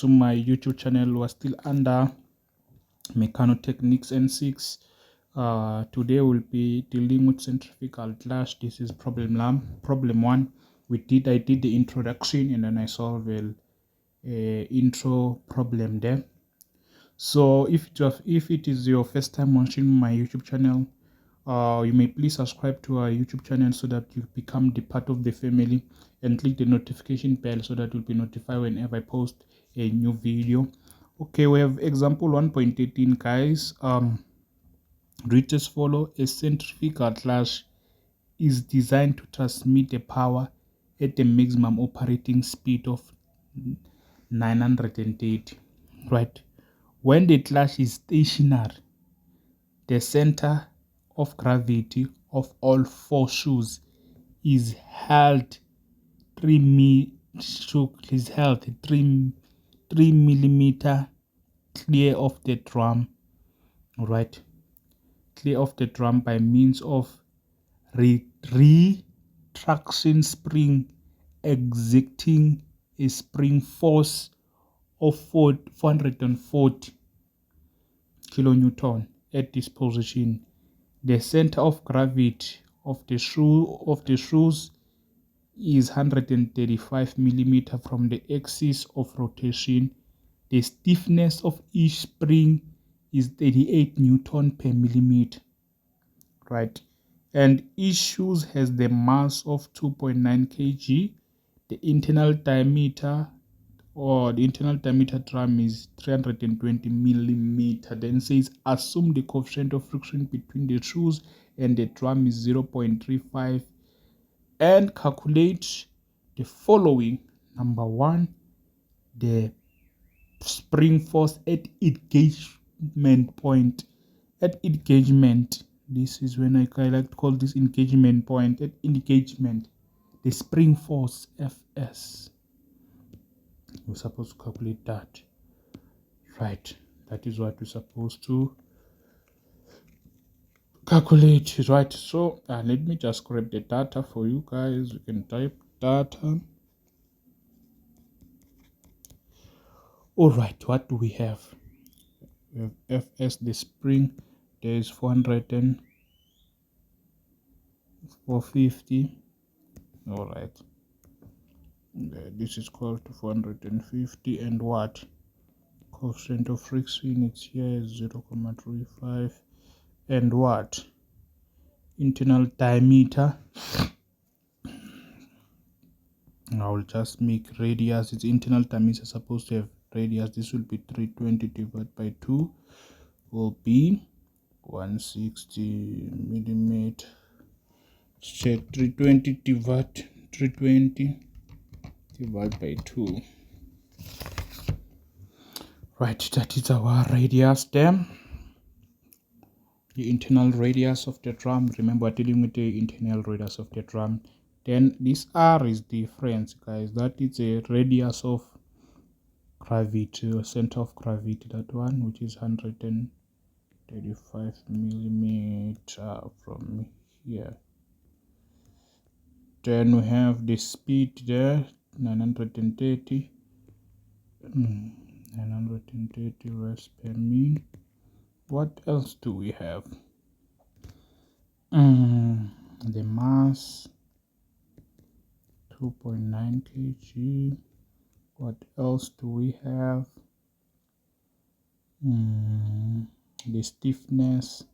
to my YouTube channel. We're still under Mechanotechnics N6. Today we'll be dealing with centrifugal clash. This is problem 1. I did the introduction and then I solved a intro problem there. So if it is your first time watching my YouTube channel, you may please subscribe to our YouTube channel so that you become the part of the family, and click the notification bell so that you'll be notified whenever I post a new video. Okay, we have example 1.18, guys. Read as follow: a centrifugal clash is designed to transmit the power at a maximum operating speed of 930, right? When the clash is stationary, the center of gravity of all forces is held 3 millimeter clear of the drum, right? Clear of the drum by means of retraction spring exerting a spring force of 440 kilonewton at this position. The center of gravity of the shoes is 135 millimeter from the axis of rotation. The stiffness of each spring is 38 Newton per millimeter, right? And each shoes has the mass of 2.9 kg. The internal diameter drum is 320 millimeter. Then says assume the coefficient of friction between the shoes and the drum is 0.35 and calculate the following. Number 1, the spring force at engagement point. At engagement, this is when I like to call this engagement point. At engagement, the spring force Fs, we're supposed to calculate that, right? That is what we're supposed to calculate, right? So let me just grab the data for you guys. You can type data. All right, what do we have? We have Fs, the spring. There is 450. All right, this is equal to 450, and what? Coefficient of friction, it's here is 0.35, and what? Internal diameter, I will just make radius. Its internal diameter is supposed to have radius. This will be 320 divided by 2 will be 160 millimeter. Check 320 divided by 2. Right, that is our radius there. The internal radius of the drum. Remember, dealing with the internal radius of the drum. Then this R is difference, guys. That is a radius of gravity, or center of gravity. That one, which is 135 millimeter from here. Then we have the speed there, 930 rests per minute. What else do we have? The mass, 2.9 kg. What else do we have? The stiffness.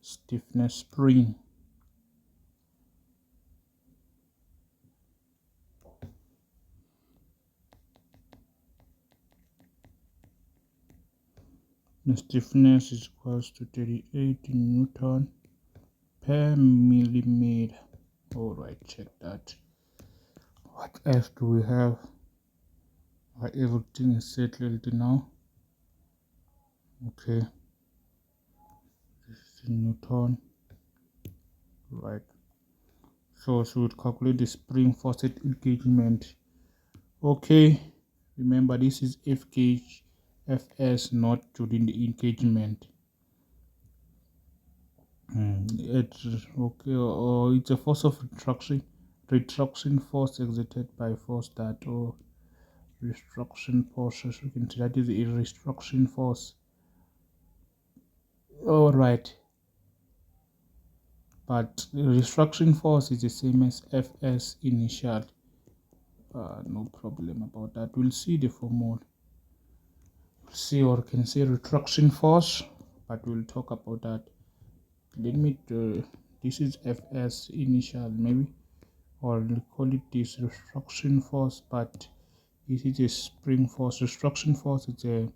Stiffness spring. The stiffness is equals to 38 Newton per millimeter. All right, check that. What else do we have? Everything is settled now. Okay, this is Newton, right? So we should calculate the spring force at engagement. Okay, remember this is F gauge, Fs, not during the engagement. It's a force of retraction retraction force exerted by force that, or retraction force, as you can see, that is a retraction force. All right, but the retraction force is the same as Fs initial. No problem about that. We'll see the formula. See, or can say retraction force, but we'll talk about that. Let me this is Fs initial maybe, or we'll call it this retraction force, but this is a spring force. Retraction force is a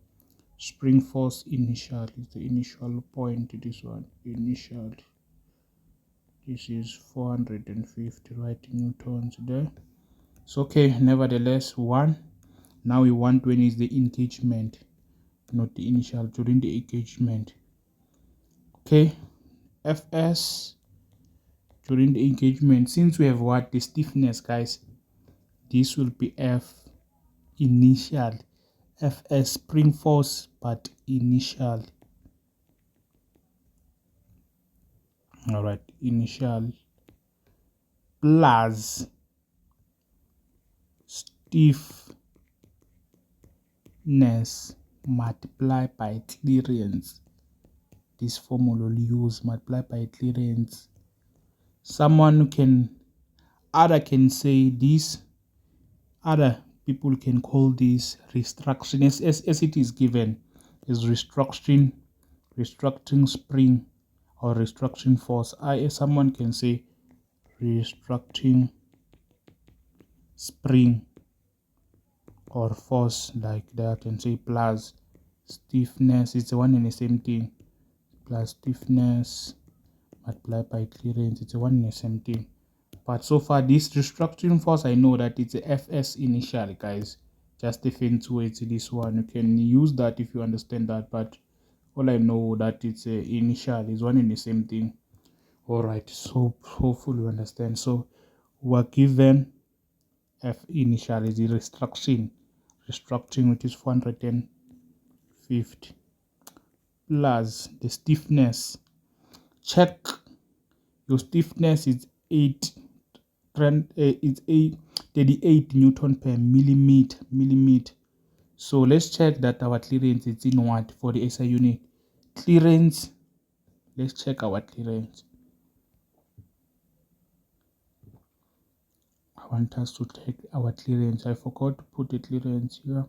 spring force initial, is the initial point. This one initial, this is 450, right, newtons there. So okay, nevertheless, one. Now we want when is the engagement, not the initial, during the engagement. Okay, Fs during the engagement, since we have what, the stiffness, guys, this will be F initial, Fs spring force, but initial. All right, initial plus stiffness multiplied by clearance. This formula will use multiplied by clearance. Someone can, other can say this, other people can call this restriction, as it is given as restructuring spring or restructuring force. Someone can say restructuring spring or force like that, and say plus stiffness. It's the one and the same thing. Plus stiffness multiplied by clearance, it's the one and the same thing. But so far, this restructuring force, I know that it's a Fs initial, guys. Just a fancy way to this one. You can use that if you understand that, but all I know that it's a initial is one and the same thing. All right, so hopefully you understand. So we're given F initial is the restructuring, which is 450, plus the stiffness. Check your stiffness is 38 Newton per millimeter. So let's check that our clearance is in what for the SI unit. Clearance, let's check our clearance. I want us to take our clearance. I forgot to put the clearance here.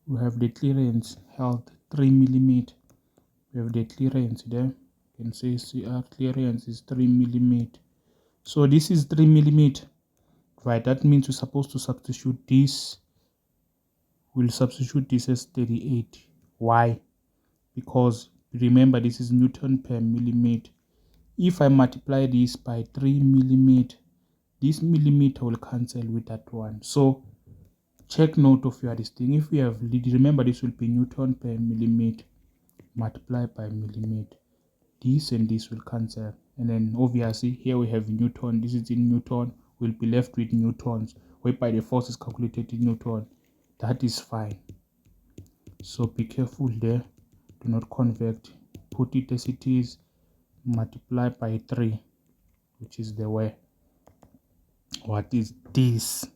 We have the clearance held 3 millimeter. We have the clearance there. You can say CR clearance is 3 millimeter. So this is 3 millimeter, right? That means we're supposed to substitute this. We'll substitute this as 38. Why? Because remember, this is Newton per millimeter. If I multiply this by 3 millimeter, this millimeter will cancel with that one. So check note of your this thing. If we have, remember, this will be Newton per millimeter multiplied by millimeter. This and this will cancel, and then obviously here we have Newton. This is in Newton. We'll be left with newtons, whereby the force is calculated in Newton. That is fine. So be careful there. Do not convert. Put it as it is. Multiply by 3, which is the way. What is this?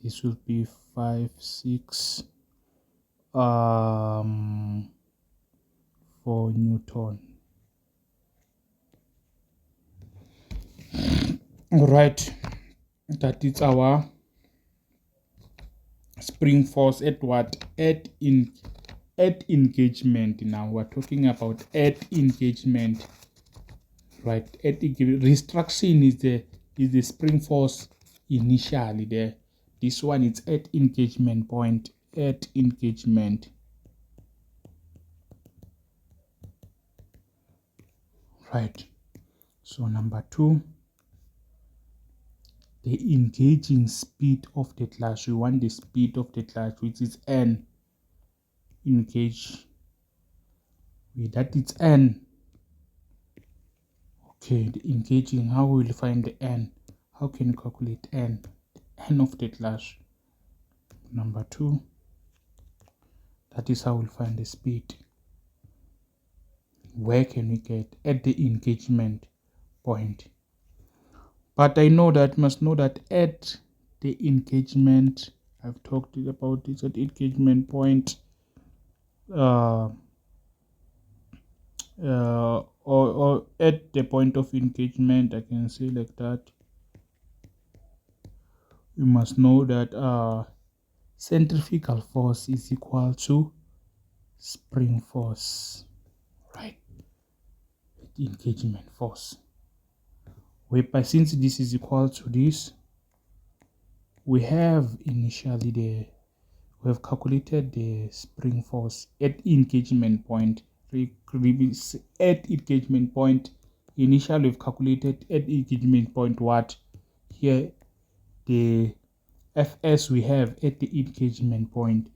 This will be 5, 6, 4 Newton. All right, that is our spring force at what? At engagement. Now we're talking about at engagement, right? At restriction is the spring force initially there. This one is at engagement point. At engagement, right? So number 2, the engaging speed of the clash. We want the speed of the clash, which is n. Engage, that is n. Okay, the engaging, how will you find the n? How can you calculate n? N of the clash. Number 2, that is how we'll find the speed. Where can we get? At the engagement point. But I know that must know that at the engagement, I've talked about this at engagement point, uh, or at the point of engagement, I can say like that. You must know that centrifugal force is equal to spring force, right? The engagement force. Whereby since this is equal to this, we have calculated the spring force at engagement point. At engagement point, initially we've calculated at engagement point what? Here the Fs we have at the engagement point.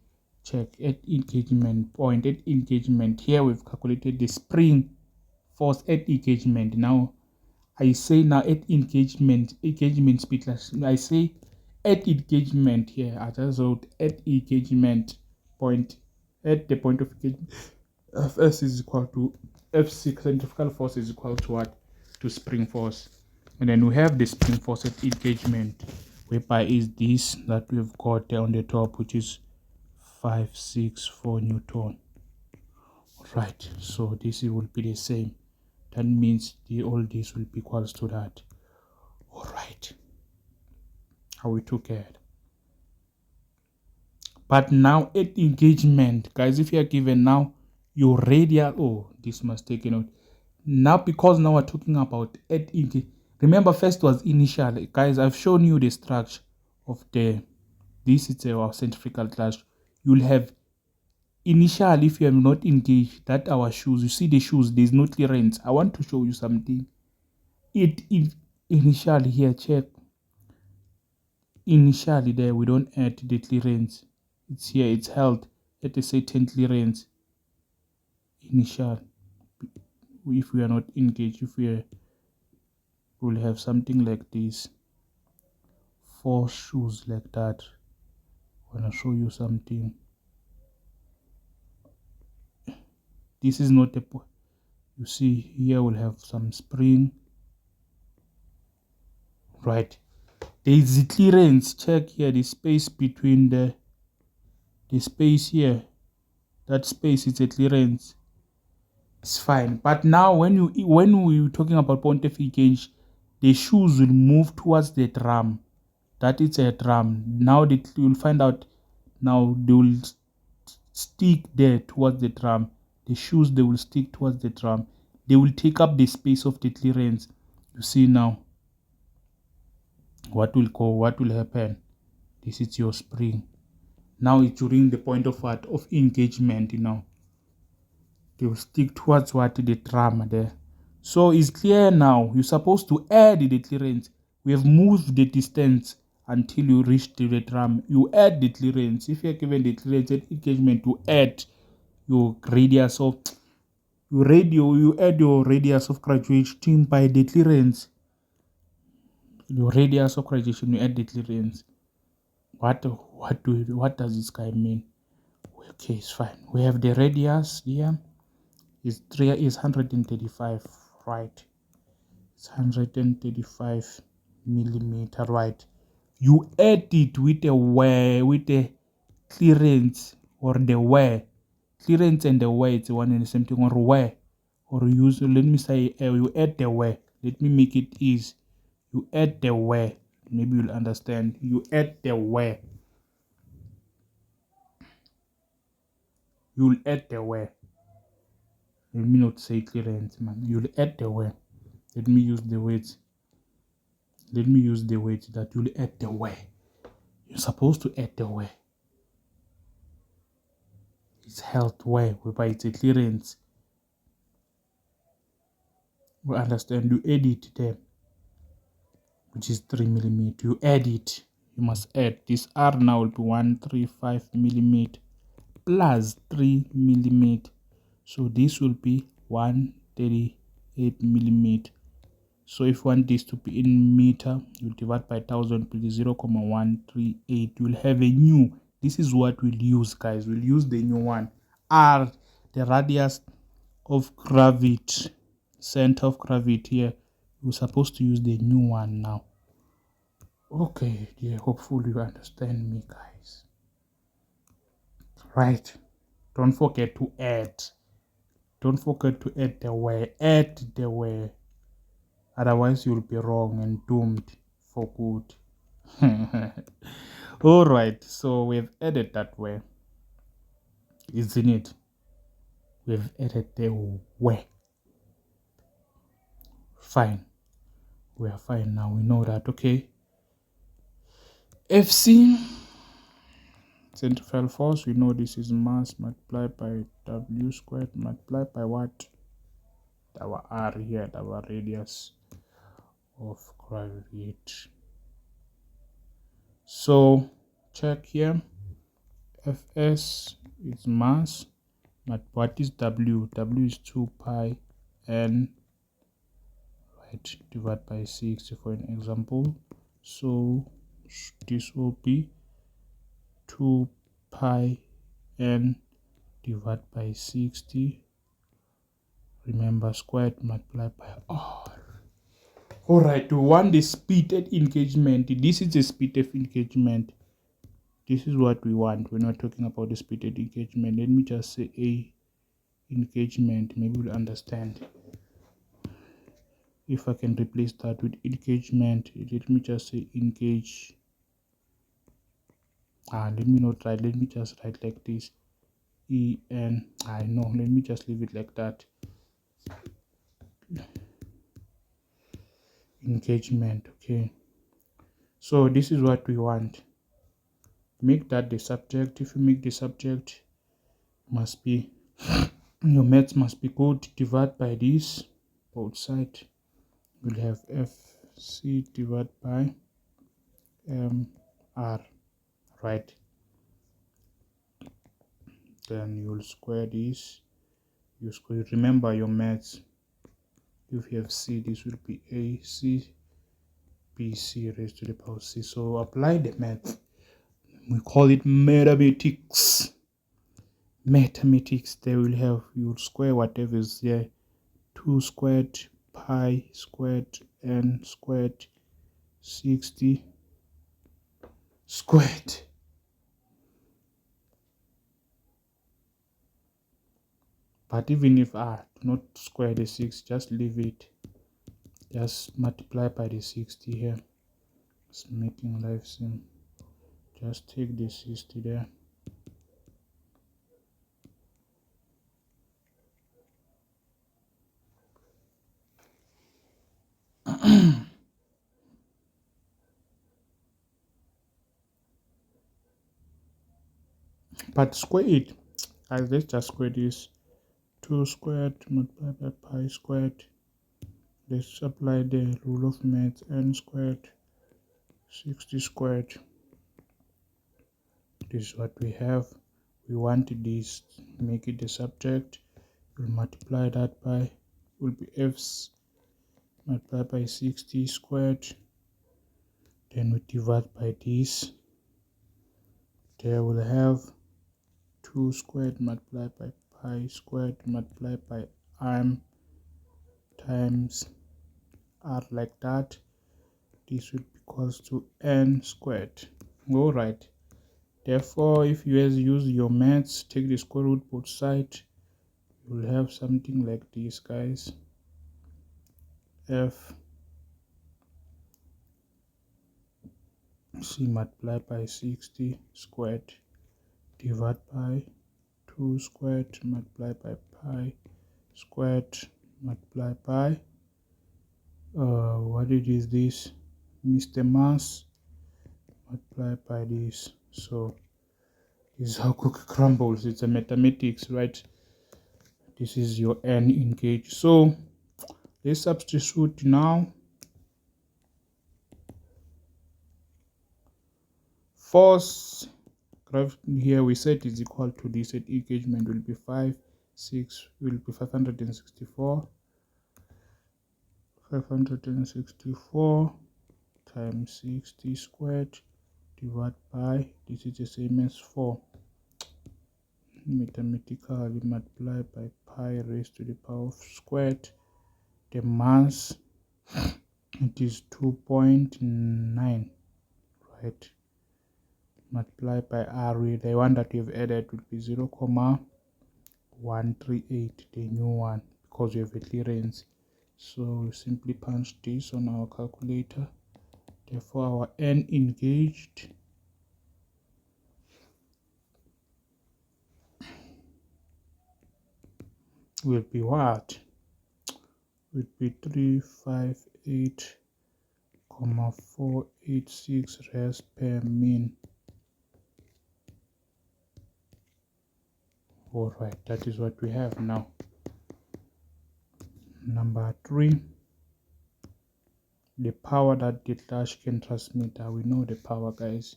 Check at engagement point. At engagement here we've calculated the spring force at engagement. Now I say now at engagement speed. I say at engagement here. I just wrote at engagement point. At the point of engagement, Fs is equal to F6. Centrifugal force is equal to what? To spring force. And then we have the spring force at engagement, whereby is this that we've got there on the top, which is 564 Newton. Right. So this will be the same. That means all this will be equals to that. All right. How we took it. But now at engagement, guys, if you are given now your radial, oh, this must take a note. Now, because now we're talking about at engagement. Remember, first was initial. Guys, I've shown you the structure of this is our centrifugal clutch. You'll have initial, if you have not engaged, that our shoes. You see the shoes, there's no clearance. I want to show you something. Initially here, check. Initially there, we don't add the clearance. It's here, it's held at a certain clearance. Initial. If we are not engaged, we'll have something like this. 4 shoes like that. I want to show you something. This is not a point. You see here we'll have some spring. Right. There is the clearance. Check here the space between the space here. That space is a clearance. It's fine. But now when we're talking about point of engage, the shoes will move towards the drum. That is a drum. Now you'll find out now they will stick there towards the drum. The shoes, they will stick towards the drum. They will take up the space of the clearance. You see now what will happen. This is your spring. Now it's during the point of what? Of engagement, they will stick towards what? The drum there. So it's clear now. You're supposed to add the clearance. We have moved the distance until you reach to the drum. You add the clearance. If you're given the clearance at engagement, to add your radius of you add your radius of graduation by the clearance. Your radius of graduation, you add the clearance. What does this guy mean? Okay, it's fine. We have the radius here. Is 135, right? It's 135 millimeter, right? You add it with the clearance or the wear. Clearance and the wear, it's one and the same thing. Or wear, or use. Let me say you add the wear. Let me make it easy. You add the wear. Maybe you'll understand. You add the wear. You'll add the wear. Let me not say clearance, man. You'll add the wear. Let me use the weight. Let me use the weight that you'll add the wear. You're supposed to add the wear. It's held wear, whereby it's a clearance. We understand. You add it there, which is 3 millimeter. You add it. You must add. This R now will be 135 millimeter plus 3 millimeter. So this will be 138 millimeter. So if you want this to be in meter, you divide by 1000 with 0.138. You'll have a new. This is what we'll use, guys. We'll use the new one. R, the radius of gravity, center of gravity here. You're supposed to use the new one now. Okay, dear, hopefully you understand me, guys. Right. Don't forget to add. Don't forget to add the where. Add the where. Otherwise, you'll be wrong and doomed for good. Alright, so we've added that where, isn't it? We've added the where. Fine. We are fine now. We know that, okay? FC, centrifugal force, we know this is mass multiplied by W squared multiplied by what? Our R here, our radius of gravity. So check here. Fs is mass, but what is W? W is 2 pi n, right, divided by 60 for an example. So this will be 2 pi n divided by 60. Remember, squared multiplied by R. Alright, we want the speed at engagement. This is the speed of engagement. This is what we want. We're not talking about the speed at engagement. Let me just say A engagement. Maybe we'll understand. If I can replace that with engagement, let me just say engage. Let me not write. Let me just write like this. E-N. I know. Let me just leave it like that. Engagement. Okay. So this is what we want. Make that the subject. If you make the subject, must be your maths must be good. Divide by this both sides. We'll have FC divided by R, right? Then you'll square this. You square. Remember your maths. If you have C, this will be AC BC raised to the power C. So apply the math. We call it mathematics. Mathematics. They will have, you'll square whatever is there. 2 squared pi squared n squared 60 squared. But even if do not square the 6, just leave it. Just multiply by the 60 here. It's making life simple. Just take the 60 there. But square it. Guys, let's just square this. 2 squared multiplied by pi squared. Let's apply the rule of math. N squared 60 squared. This is what we have. We want this, make it the subject. We'll multiply that by, will be f's multiplied by 60 squared. Then we divide by this. There we'll have 2 squared multiplied by pi squared multiplied by m times r, like that. This will be equals to n squared. Alright. Therefore, if you use your maths, take the square root both sides, you will have something like this, guys. F C multiplied by 60 squared divided by 2 squared multiplied by pi squared multiplied by what it is this, Mr. Mass, multiplied by this. So this is how cookie crumbles. It's a mathematics, right? This is your n engaged. So let's substitute now. Force gravity here we said is equal to this, at engagement will be 564 times 60 squared divided by, this is the same as 4, mathematically multiplied by pi raised to the power of squared. The mass, it is 2.9. right? Multiply by r, the one that we've added will be 0,138, the new one, because we have a clearance. So we simply punch this on our calculator. Therefore our n engaged will be what? Will be 358,486 res per min. Alright, that is what we have now. Number 3, the power that the flash can transmit. We know the power, guys.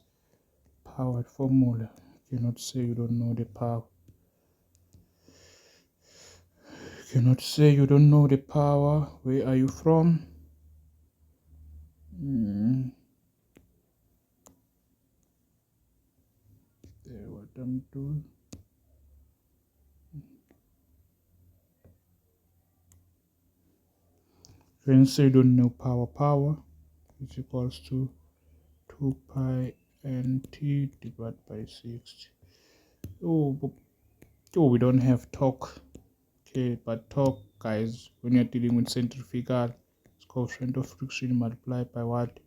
Power formula. You cannot say you don't know the power. You cannot say you don't know the power. Where are you from? There, what I'm doing. You can say you don't know power. Power is equals to 2 pi nt divided by 60. Oh, we don't have torque. Okay, but torque, guys, when you're dealing with centrifugal, it's coefficient of friction multiplied by what?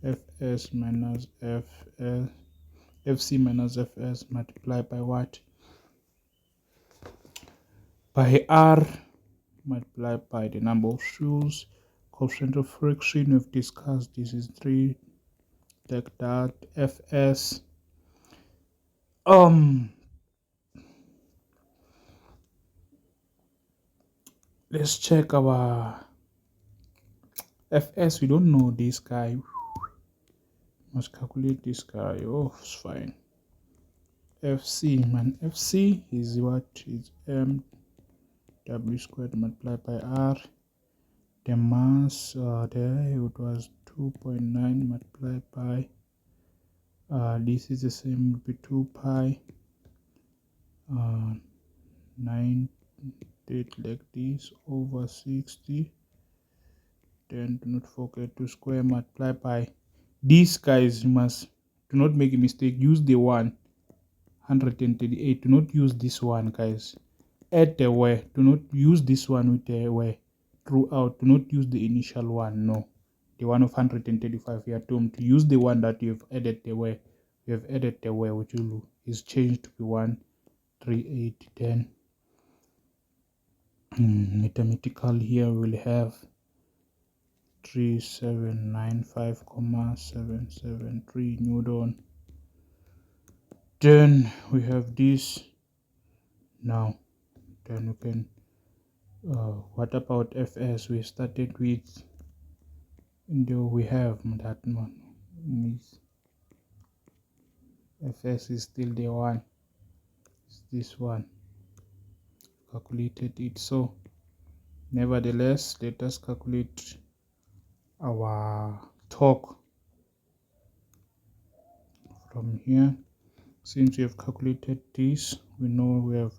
Fs minus Fs, Fc minus Fs multiplied by what? By R multiplied by the number of joules. Coefficient of friction, we've discussed, this is 3, like that. Fs, let's check our Fs. We don't know this guy. Must calculate this guy. Oh, it's fine. Fc, man, Fc is what? Is m w squared multiplied by r. The mass there, it was 2.9 multiplied by this is the same, will be 2 pi 9 date like this over 60. Then do not forget to square multiply by these guys. You must do not make a mistake, use the 138. Do not use this one, guys. Add the where. Do not use this one with the where throughout. Do not use the initial one. No, the one of 135. You are doomed to use the one that you have added the where. You have added the where, which is changed to be 138. Then mathematical here we'll have 3795,773 Newton. Then we have this. Now then we can what about Fs? We started with, and we have that one. Fs is still the one. It's this one. Calculated it. So nevertheless, let us calculate our torque from here. Since we have calculated this, we know we have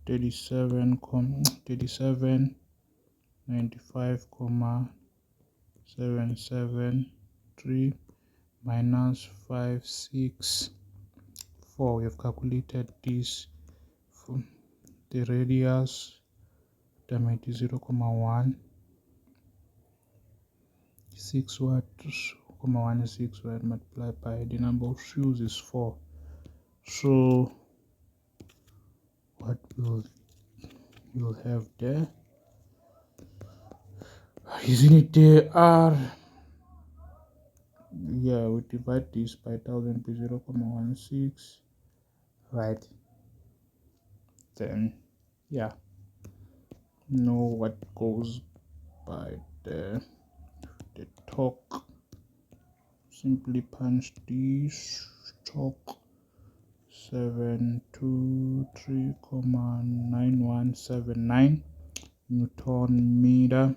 3795,773 minus 564. We have calculated this from the radius. Diameter is 0,1 6 watt, 0,16 watt multiplied by the number of joules is 4. So what we'll have there, isn't it there? R, yeah, we divide this by 1000 by 0,16, right? Then yeah, know what goes by the torque. Simply punch this torque 723,9179 Newton meter.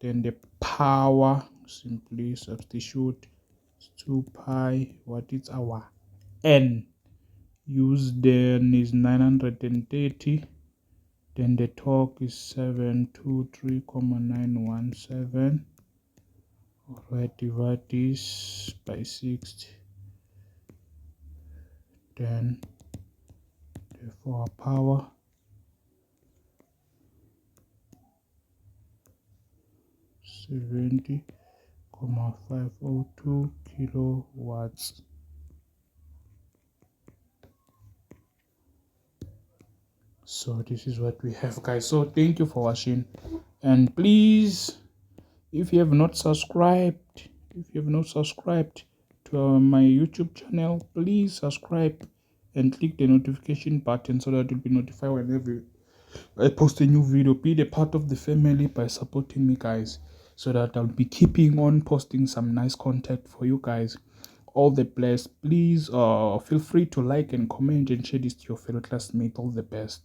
Then the power, simply substitute 2 pi, what is our n used then is 930. Then the torque is 723,917. Alright, divide this by 60. Then therefore power 70,502 kilowatts. So this is what we have, guys. So thank you for watching, and please, if you have not subscribed to my YouTube channel, please subscribe and click the notification button so that you'll be notified whenever I post a new video. Be a part of the family by supporting me, guys, so that I'll be keeping on posting some nice content for you guys. All the best. Please feel free to like and comment and share this to your fellow classmates. All the best.